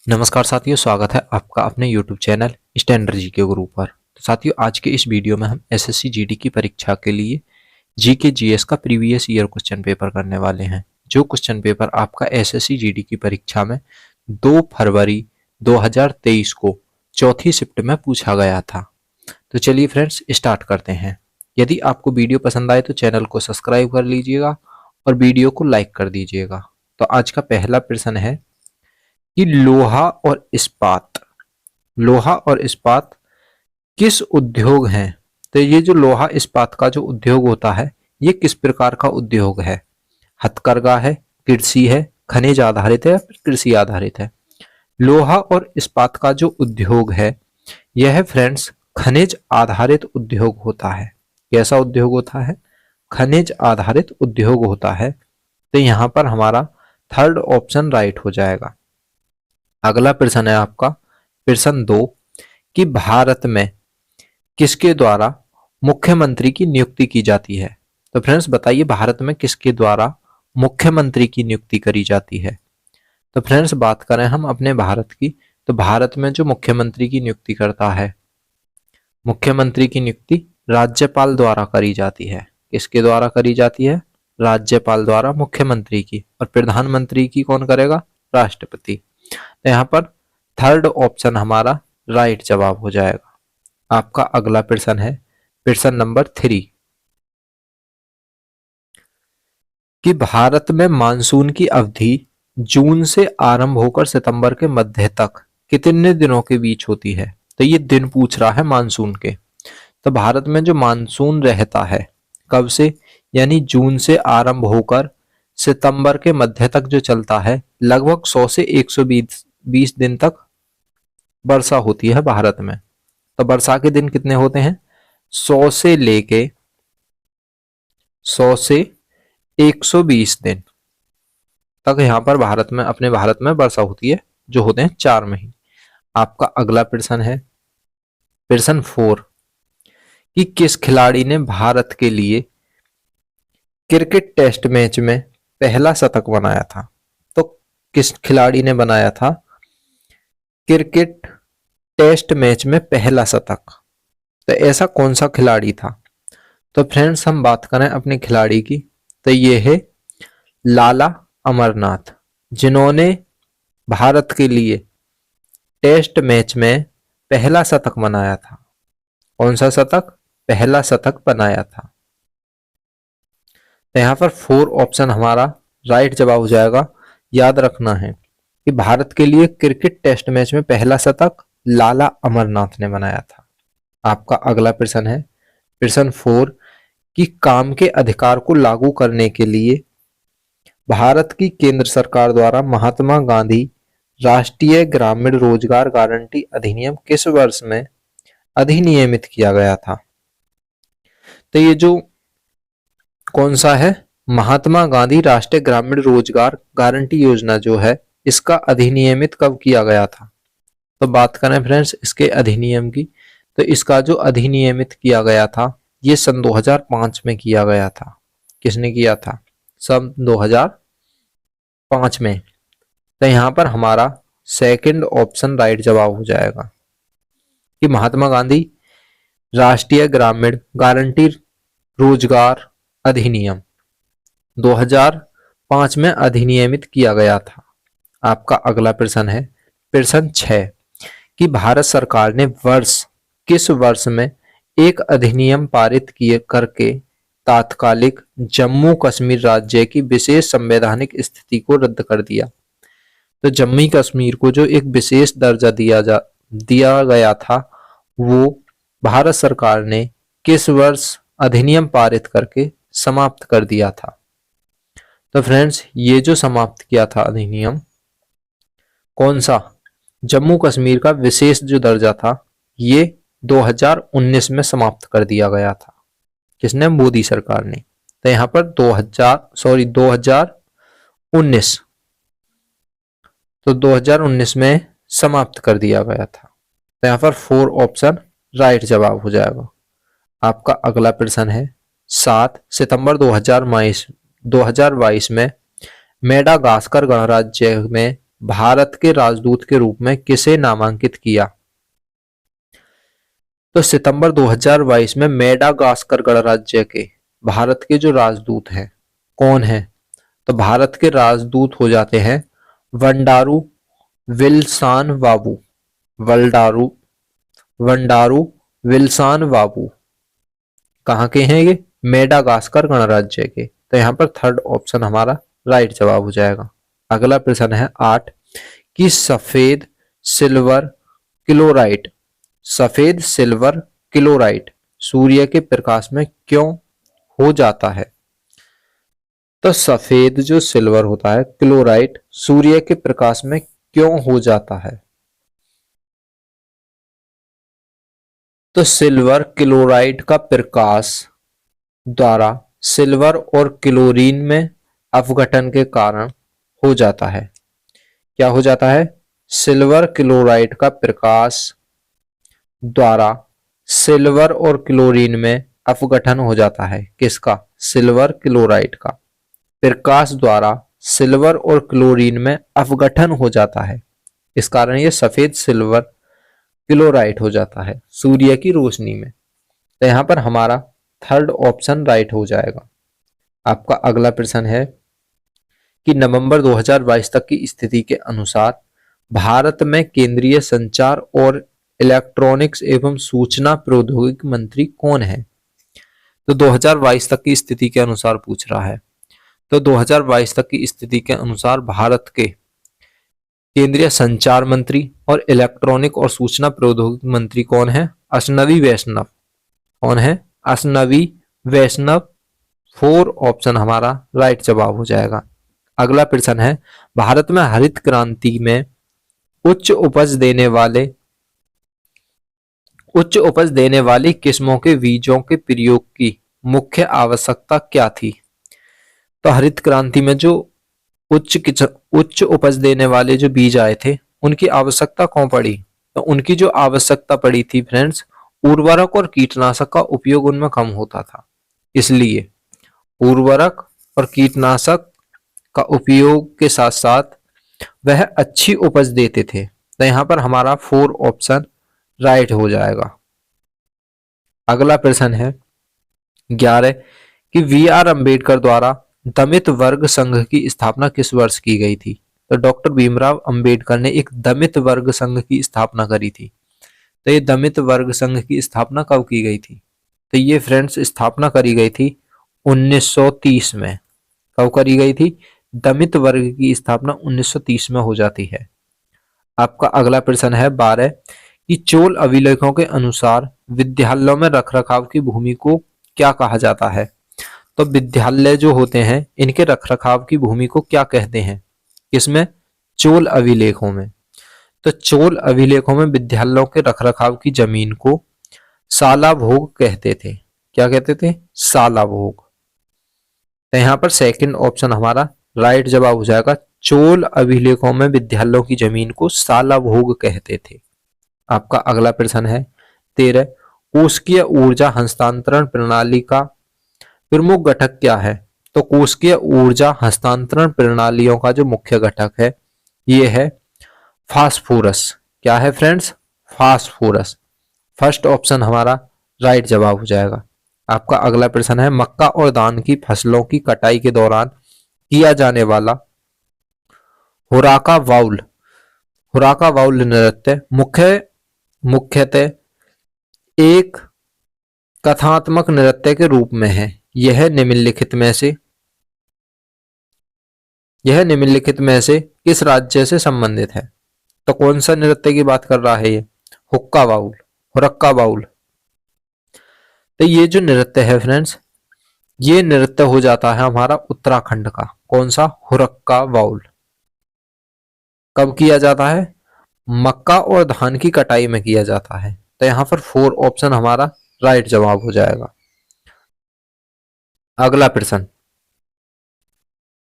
नमस्कार साथियों, स्वागत है आपका अपने YouTube चैनल स्टैंडर्ड जीके गुरु पर। तो साथियों, आज के इस वीडियो में हम एसएससी जीडी की परीक्षा के लिए जीके जीएस का प्रीवियस ईयर क्वेश्चन पेपर करने वाले हैं। जो क्वेश्चन पेपर आपका एसएससी जीडी की परीक्षा में 2 फरवरी 2023 को चौथी शिफ्ट में पूछा गया था। तो चलिए फ्रेंड्स, स्टार्ट करते हैं। यदि आपको वीडियो पसंद आए तो चैनल को सब्सक्राइब कर लीजिएगा और वीडियो को लाइक कर दीजिएगा। तो आज का पहला प्रश्न है कि लोहा और इस्पात किस उद्योग हैं। तो ये जो लोहा इस्पात का जो उद्योग होता है, ये किस प्रकार का उद्योग है? हथकरघा है, कृषि है, खनिज आधारित है या फिर कृषि आधारित है? लोहा और इस्पात का जो उद्योग है, यह फ्रेंड्स खनिज आधारित उद्योग होता है। कैसा उद्योग होता है? खनिज आधारित उद्योग होता है। तो यहाँ पर हमारा थर्ड ऑप्शन राइट हो जाएगा। अगला प्रश्न है आपका प्रश्न 2 कि भारत में किसके द्वारा मुख्यमंत्री की नियुक्ति की जाती है। तो फ्रेंड्स बताइए, भारत में किसके द्वारा मुख्यमंत्री की नियुक्ति करी जाती है? तो फ्रेंड्स बात करें हम अपने भारत की, तो भारत में जो मुख्यमंत्री की नियुक्ति करता है, मुख्यमंत्री की नियुक्ति राज्यपाल द्वारा करी जाती है। किसके द्वारा करी जाती है? राज्यपाल द्वारा मुख्यमंत्री की। और प्रधानमंत्री की कौन करेगा? राष्ट्रपति। तो यहाँ पर थर्ड ऑप्शन हमारा राइट जवाब हो जाएगा। आपका अगला प्रश्न है प्रश्न नंबर 3 कि भारत में मानसून की अवधि जून से आरंभ होकर सितंबर के मध्य तक कितने दिनों के बीच होती है? तो ये दिन पूछ रहा है मानसून के। तो भारत में जो मानसून रहता है कब से, यानी जून से आरंभ होकर सितंबर के मध्य तक जो चलता है, लगभग 100 से 120 दिन तक वर्षा होती है भारत में। तो वर्षा के दिन कितने होते हैं? 100 से लेके 120 दिन तक यहाँ पर अपने भारत में वर्षा होती है, जो होते हैं 4 महीने। आपका अगला प्रश्न है प्रश्न 4 कि किस खिलाड़ी ने भारत के लिए क्रिकेट टेस्ट मैच में पहला शतक बनाया था? तो किस खिलाड़ी ने बनाया था क्रिकेट टेस्ट मैच में पहला शतक? तो ऐसा कौन सा खिलाड़ी था? तो फ्रेंड्स हम बात करें अपने खिलाड़ी की, तो ये है लाला अमरनाथ, जिन्होंने भारत के लिए टेस्ट मैच में पहला शतक बनाया था। कौन सा शतक? पहला शतक बनाया था। तो यहाँ पर 4 ऑप्शन हमारा राइट जवाब हो जाएगा। याद रखना है कि भारत के लिए क्रिकेट टेस्ट मैच में पहला शतक लाला अमरनाथ ने बनाया था। आपका अगला प्रश्न है प्रश्न 4 कि काम के अधिकार को लागू करने के लिए भारत की केंद्र सरकार द्वारा महात्मा गांधी राष्ट्रीय ग्रामीण रोजगार गारंटी अधिनियम किस वर्ष में अधिनियमित किया गया था? तो ये जो कौन सा है, महात्मा गांधी राष्ट्रीय ग्रामीण रोजगार गारंटी योजना जो है, इसका अधिनियमित कब किया गया था? तो बात करें फ्रेंड्स इसके अधिनियम की, तो इसका जो अधिनियमित किया गया था, ये सन 2005 में किया गया था। किसने किया था? सन 2005 में। तो यहाँ पर हमारा सेकंड ऑप्शन राइट जवाब हो जाएगा कि महात्मा गांधी राष्ट्रीय ग्रामीण गारंटी रोजगार अधिनियम 2005 में अधिनियमित किया गया था। आपका अगला प्रश्न है प्रश्न 6 कि भारत सरकार ने किस वर्ष में एक अधिनियम पारित किए करके तात्कालिक जम्मू कश्मीर राज्य की विशेष संवैधानिक स्थिति को रद्द कर दिया? तो जम्मू कश्मीर को जो एक विशेष दर्जा दिया गया था, वो भारत सरकार ने किस वर्ष अधिनियम पारित करके समाप्त कर दिया था? तो फ्रेंड्स ये जो समाप्त किया था अधिनियम, कौन सा? जम्मू कश्मीर का विशेष जो दर्जा था, ये 2019 में समाप्त कर दिया गया था। किसने? मोदी सरकार ने। तो यहाँ पर 2019, तो 2019 में समाप्त कर दिया गया था। तो यहाँ पर 4 ऑप्शन राइट जवाब हो जाएगा। आपका अगला प्रश्न है 7 सितंबर 2022 में मेडागास्कर गणराज्य में भारत के राजदूत के रूप में किसे नामांकित किया? तो सितंबर 2022 में मेडागास्कर गणराज्य के भारत के जो राजदूत हैं कौन है? तो भारत के राजदूत हो जाते हैं वंडारू विल्सान वाबू। वल्डारू वंडारू विल्सान वाबू कहाँ के हैं ये? मेडागास्कर गणराज्य के। तो यहाँ पर थर्ड ऑप्शन हमारा राइट जवाब हो जाएगा। अगला प्रश्न है 8 कि सफेद सिल्वर क्लोराइड सफेद सिल्वर क्लोराइड सूर्य के प्रकाश में क्यों हो जाता है? तो सफेद जो सिल्वर होता है क्लोराइड सूर्य के प्रकाश में क्यों हो जाता है? तो सिल्वर क्लोराइड का प्रकाश द्वारा सिल्वर और क्लोरीन में अपघटन के कारण हो जाता है। क्या हो जाता है? सिल्वर क्लोराइड का प्रकाश द्वारा सिल्वर और क्लोरीन में अपघटन हो जाता है। किसका? सिल्वर क्लोराइड का प्रकाश द्वारा सिल्वर और क्लोरीन में अपघटन हो जाता है। इस कारण यह सफेद सिल्वर क्लोराइड हो जाता है सूर्य की रोशनी में। तो यहां पर हमारा थर्ड ऑप्शन राइट हो जाएगा। आपका अगला प्रश्न है कि नवंबर 2022 तक की स्थिति के अनुसार भारत में केंद्रीय संचार और इलेक्ट्रॉनिक्स एवं सूचना प्रौद्योगिकी मंत्री कौन है? तो 2022 तक की स्थिति के अनुसार पूछ रहा है। तो 2022 तक की स्थिति के अनुसार भारत के केंद्रीय संचार मंत्री और इलेक्ट्रॉनिक और सूचना प्रौद्योगिकी मंत्री कौन है? अश्विनी वैष्णव। कौन है? अश्विनी वैष्णव। 4 ऑप्शन हमारा राइट जवाब हो जाएगा। अगला प्रश्न है भारत में हरित क्रांति में उच्च उपज देने वाली किस्मों के बीजों के प्रयोग की मुख्य आवश्यकता क्या थी? तो हरित क्रांति में जो उच्च उपज देने वाले जो बीज आए थे उनकी आवश्यकता कौन पड़ी? तो उनकी जो आवश्यकता पड़ी थी फ्रेंड्स, उर्वरक और कीटनाशक का उपयोग उनमें कम होता था, इसलिए उर्वरक और कीटनाशक का उपयोग के साथ साथ वह अच्छी उपज देते थे। तो यहां पर हमारा 4 ऑप्शन राइट हो जाएगा। अगला प्रश्न है 11 कि VR अंबेडकर द्वारा दमित वर्ग संघ की स्थापना किस वर्ष की गई थी? तो डॉक्टर भीमराव अंबेडकर ने एक दमित वर्ग संघ की स्थापना करी थी। तो ये दमित वर्ग संघ की स्थापना कब की गई थी? तो ये फ्रेंड्स स्थापना करी गई थी 1930 में। कब करी गई थी? दमित वर्ग की स्थापना 1930 में हो जाती है। आपका अगला प्रश्न है 12 कि चोल अभिलेखों के अनुसार विद्यालयों में रखरखाव की भूमि को क्या कहा जाता है? तो विद्यालय जो होते हैं इनके रखरखाव की भूमि को क्या कहते हैं? किसमें? चोल अभिलेखों में। तो चोल अभिलेखों में विद्यालयों के रखरखाव की जमीन को साला भोग कहते थे। क्या कहते थे? साला भोग। तो यहां पर सेकंड ऑप्शन हमारा राइट जवाब हो जाएगा। चोल अभिलेखों में विद्यालयों की जमीन को साला भोग कहते थे। आपका अगला प्रश्न है 13 कोशिकीय ऊर्जा हस्तांतरण प्रणाली का प्रमुख घटक क्या है? तो कोशिकीय ऊर्जा हस्तांतरण प्रणालियों का जो मुख्य घटक है ये है फास्फोरस। क्या है फ्रेंड्स? फास्फोरस। फर्स्ट ऑप्शन हमारा राइट जवाब हो जाएगा। आपका अगला प्रश्न है मक्का और धान की फसलों की कटाई के दौरान किया जाने वाला हुराका बाउल नृत्य मुख्यतः एक कथात्मक नृत्य के रूप में है। यह निम्नलिखित में से किस राज्य से संबंधित है? तो कौन सा नृत्य की बात कर रहा है ये? हुरक्का बाउल। तो ये जो नृत्य है फ्रेंड्स, ये नृत्य हो जाता है हमारा उत्तराखंड का। कौन सा? हुरक्का बाउल। कब किया जाता है? मक्का और धान की कटाई में किया जाता है। तो यहां पर 4 ऑप्शन हमारा राइट जवाब हो जाएगा। अगला प्रश्न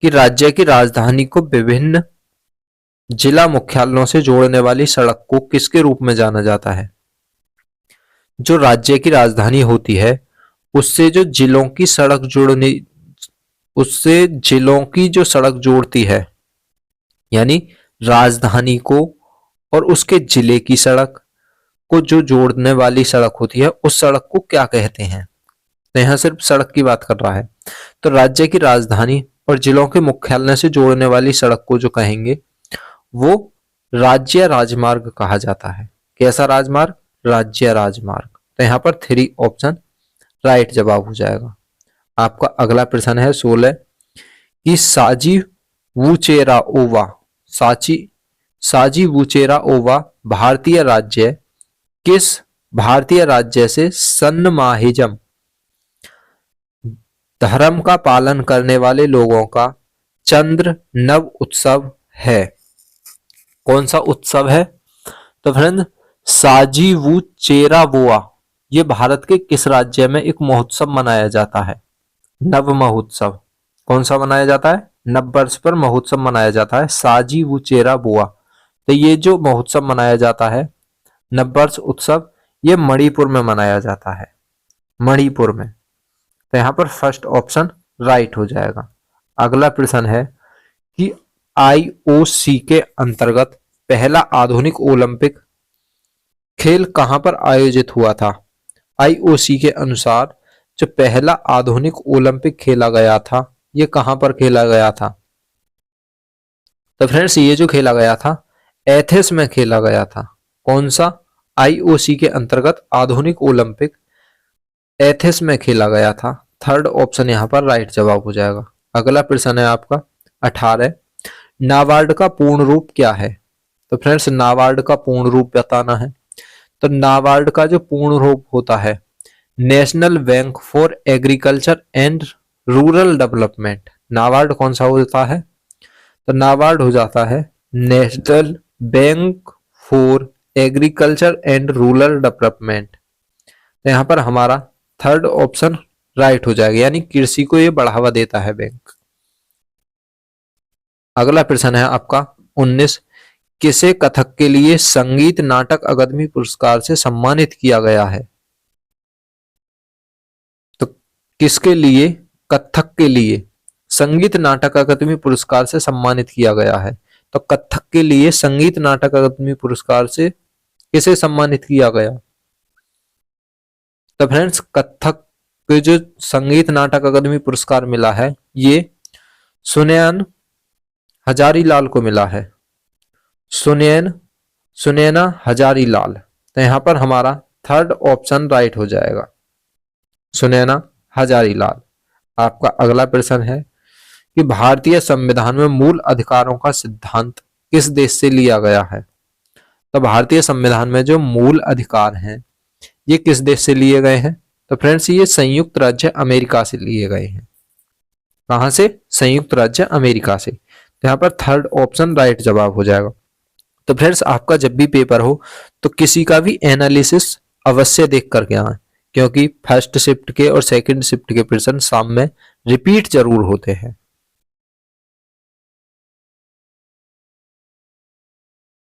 कि राज्य की राजधानी को विभिन्न जिला मुख्यालयों से जोड़ने वाली सड़क को किसके रूप में जाना जाता है? जो राज्य की राजधानी होती है उससे जिलों की जो सड़क जोड़ती है, यानी राजधानी को और उसके जिले की सड़क को जो जोड़ने वाली सड़क होती है उस सड़क को क्या कहते हैं? तो यहाँ सिर्फ सड़क की बात कर रहा है। तो राज्य की राजधानी और जिलों के मुख्यालय से जोड़ने वाली सड़क को जो कहेंगे वो राज्य राजमार्ग कहा जाता है। कैसा राजमार्ग? राज्य राजमार्ग। तो यहाँ पर 3 ऑप्शन राइट जवाब हो जाएगा। आपका अगला प्रश्न है 16 कि साजी वुचेरा ओवा भारतीय राज्य से सन्माहिजम धर्म का पालन करने वाले लोगों का चंद्र नव उत्सव है। कौन सा उत्सव है? तो फ्रेंड साजीवू चेरावोआ ये भारत के किस राज्य में एक महोत्सव मनाया जाता है? नव महोत्सव। कौन सा मनाया जाता है? नव वर्ष पर महोत्सव मनाया जाता है साजीवू चेरावोआ। तो ये जो महोत्सव मनाया जाता है नव वर्ष उत्सव ये मणिपुर में मनाया जाता है, मणिपुर में। तो यहाँ पर फर्स्ट ऑप्शन राइट हो जाएगा। अगला प्रश्न है कि आईओसी के अंतर्गत पहला आधुनिक ओलंपिक खेल कहां पर आयोजित हुआ था? आईओसी के अनुसार जो पहला आधुनिक ओलंपिक खेला गया था ये कहां पर खेला गया था? तो फ्रेंड्स ये जो खेला गया था एथेंस में खेला गया था। कौन सा? आईओसी के अंतर्गत आधुनिक ओलंपिक एथेंस में खेला गया था। थर्ड ऑप्शन यहाँ पर राइट जवाब हो जाएगा। अगला प्रश्न है आपका 18 नाबार्ड का पूर्ण रूप क्या है? तो फ्रेंड्स नाबार्ड का पूर्ण रूप बताना है। तो नाबार्ड का जो पूर्ण रूप होता है national bank for agriculture and rural development. NABARD कौन सा होता है? तो नाबार्ड हो जाता है national bank for agriculture and rural development. तो यहाँ पर हमारा थर्ड ऑप्शन राइट हो जाएगा, यानी कृषि को ये बढ़ावा देता है बैंक। अगला प्रश्न है आपका 19 किसे कथक के लिए संगीत नाटक अकादमी पुरस्कार से सम्मानित किया गया है? तो किसके लिए? कथक के लिए संगीत नाटक अकादमी पुरस्कार से सम्मानित किया गया है। तो कथक के लिए संगीत नाटक अकादमी पुरस्कार से किसे सम्मानित किया गया? तो फ्रेंड्स कथक के जो संगीत नाटक अकादमी पुरस्कार मिला है ये सुनैना हजारीलाल को मिला है। सुनैना हजारीलाल। तो यहां पर हमारा थर्ड ऑप्शन राइट हो जाएगा, सुनैना हजारीलाल। आपका अगला प्रश्न है कि भारतीय संविधान में मूल अधिकारों का सिद्धांत किस देश से लिया गया है? तो भारतीय संविधान में जो मूल अधिकार हैं ये किस देश से लिए गए हैं? तो फ्रेंड्स ये संयुक्त राज्य अमेरिका से लिए गए हैं। कहां से? संयुक्त राज्य अमेरिका से। तो यहाँ पर थर्ड ऑप्शन राइट जवाब हो जाएगा। तो फ्रेंड्स आपका जब भी पेपर हो तो किसी का भी एनालिसिस अवश्य देख करके आए, क्योंकि फर्स्ट शिफ्ट के और सेकंड शिफ्ट के प्रश्न शाम में रिपीट जरूर होते हैं।